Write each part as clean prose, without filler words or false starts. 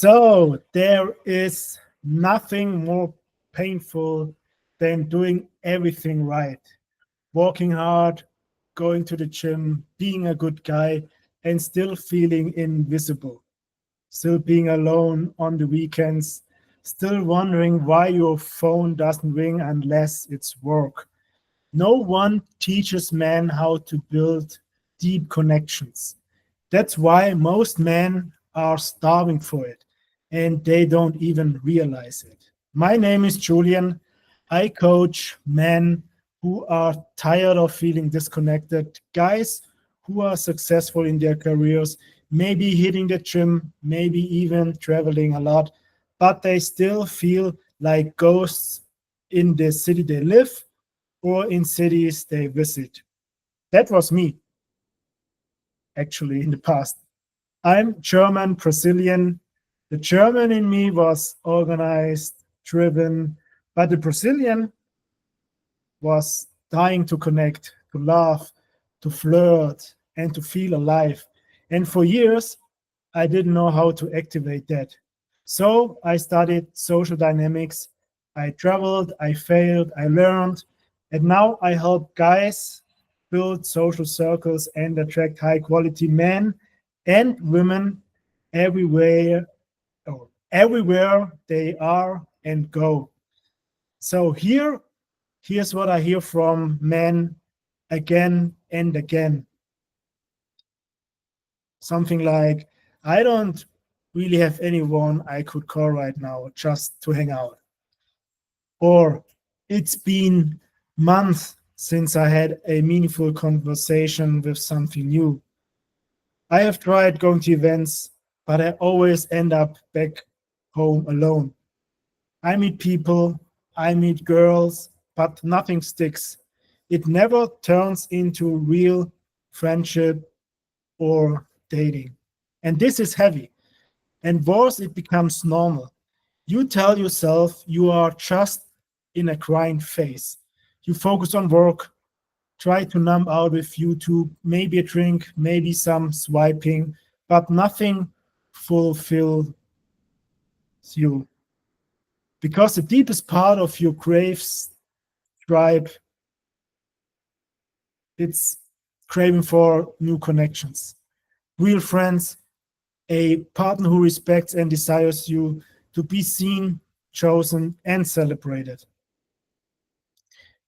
So there is nothing more painful than doing everything right, working hard, going to the gym, being a good guy, and still feeling invisible, still being alone on the weekends, still wondering why your phone doesn't ring unless it's work. No one teaches men how to build deep connections. That's why most men are starving for it and they don't even realize it. My name is Julian. I coach men who are tired of feeling disconnected, guys who are successful in their careers, maybe hitting the gym, maybe even traveling a lot, but they still feel like ghosts in the city they live or in cities they visit. That was me, actually, in the past. I'm German, Brazilian. The German in me was organized, driven, but the Brazilian was dying to connect, to laugh, to flirt, and to feel alive. And for years, I didn't know how to activate that. So I studied social dynamics. I traveled, I failed, I learned, and now I help guys build social circles and attract high quality men and women everywhere everywhere they are and go. So here's what I hear from men again and again. Something like, I don't really have anyone I could call right now just to hang out. Or it's been months since I had a meaningful conversation with something new. I have tried going to events, but I always end up back home alone. I meet people, I meet girls, but nothing sticks. It never turns into real friendship or dating. And this is heavy. And worse, it becomes normal. You tell yourself you are just in a crying phase. You focus on work, try to numb out with YouTube, maybe a drink, maybe some swiping, but nothing fulfills you. Because the deepest part of your craves tribe, it's craving for new connections, real friends, a partner who respects and desires you to be seen, chosen, and celebrated.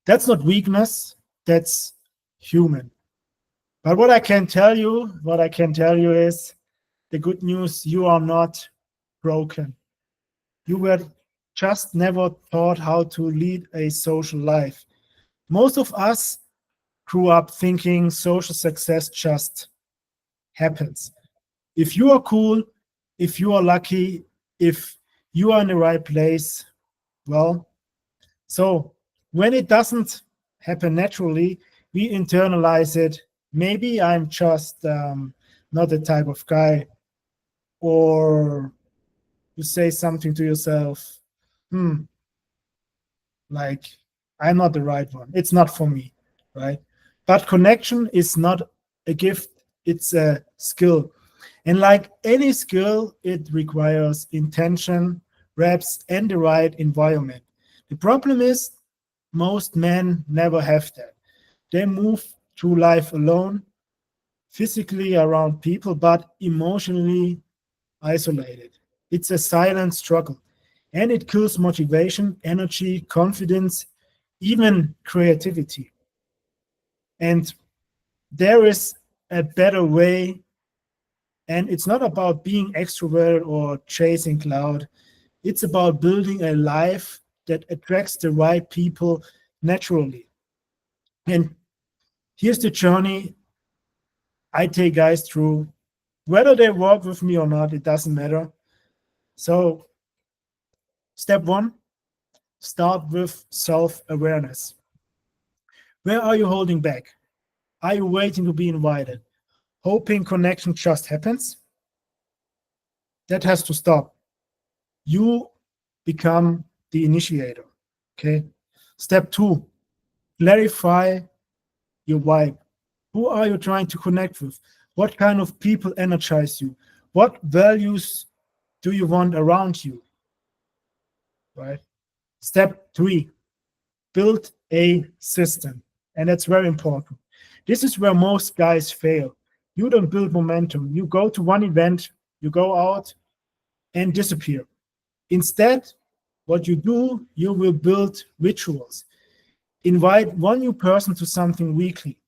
That's not weakness, that's human. But what I can tell you is the good news, you are not broken. You were just never taught how to lead a social life. Most of us grew up thinking social success just happens. If you are cool, if you are lucky, if you are in the right place, well, so when it doesn't happen naturally, we internalize it. Maybe I'm just not the type of guy, or you say something to yourself, hmm, like I'm not the right one. It's not for me, right? But connection is not a gift, it's a skill. And like any skill, it requires intention, reps, and the right environment. The problem is most men never have that. They move through life alone, physically around people, but emotionally isolated. It's a silent struggle, and it kills motivation, energy, confidence, even creativity. And there is a better way, and it's not about being extroverted or chasing cloud. It's about building a life that attracts the right people naturally. And here's the journey I take guys through. Whether they work with me or not, it doesn't matter. So, step one, start with self awareness. Where are you holding back? Are you waiting to be invited? Hoping connection just happens? That has to stop. You become the initiator. Okay. Step two, clarify your vibe. Who are you trying to connect with? What kind of people energize you? What values do you want around you, right? Step 3, build a system. And that's very important. This is where most guys fail. You don't build momentum. You go to one event, you go out and disappear. Instead, what you do, you will build rituals. Invite one new person to something weekly.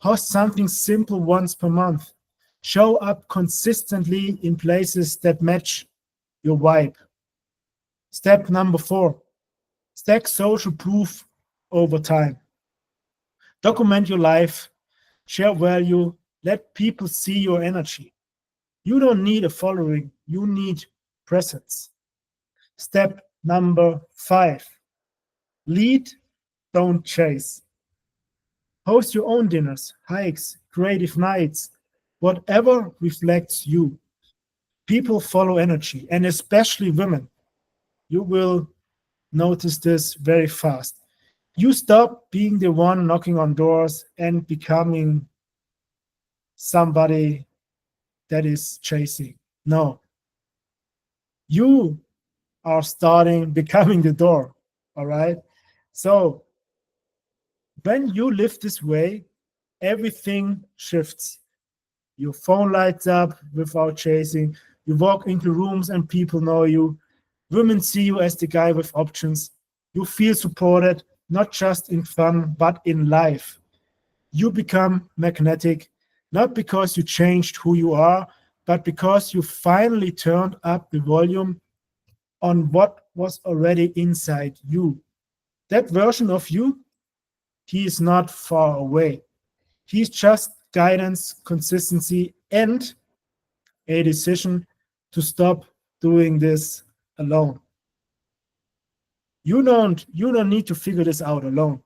Host something simple once per month. Show up consistently in places that match your vibe. Step number 4, stack social proof over time. Document your life, share value, let people see your energy. You don't need a following, you need presence. Step number 5, lead, don't chase. Host your own dinners, hikes, creative nights, whatever reflects you. People follow energy, and especially women. You will notice this very fast. You stop being the one knocking on doors and becoming somebody that is chasing. No, you are starting becoming the door. All right. So when you live this way, everything shifts. Your phone lights up without chasing. You walk into rooms and people know you. Women see you as the guy with options. You feel supported, not just in fun, but in life. You become magnetic, not because you changed who you are, but because you finally turned up the volume on what was already inside you. That version of you, he is not far away. He's just guidance, consistency, and a decision to stop doing this alone. You don't need to figure this out alone.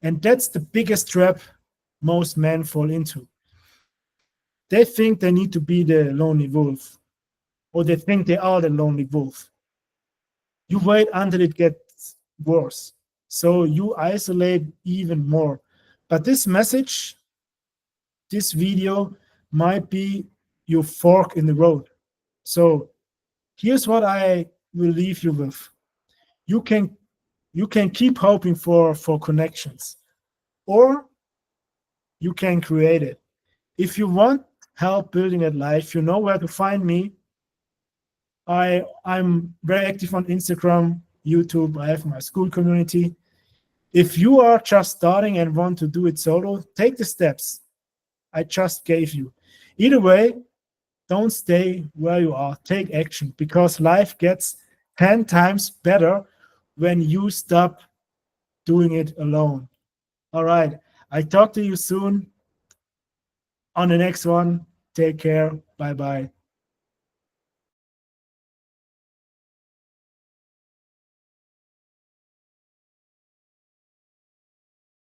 And that's the biggest trap most men fall into. They think they need to be the lonely wolf, or they think they are the lonely wolf. You wait until it gets worse. So you isolate even more. But this message, this video might be your fork in the road. So here's what I will leave you with. You can you can keep hoping for connections, or you can create it. If you want help building that life, you know where to find me. I'm very active on Instagram, YouTube. I have my school community. If you are just starting and want to do it solo, take the steps I just gave you. Either way, don't stay where you are. Take action, because life gets 10 times better when you stop doing it alone. All right. I talk to you soon on the next one. Take care. Bye bye.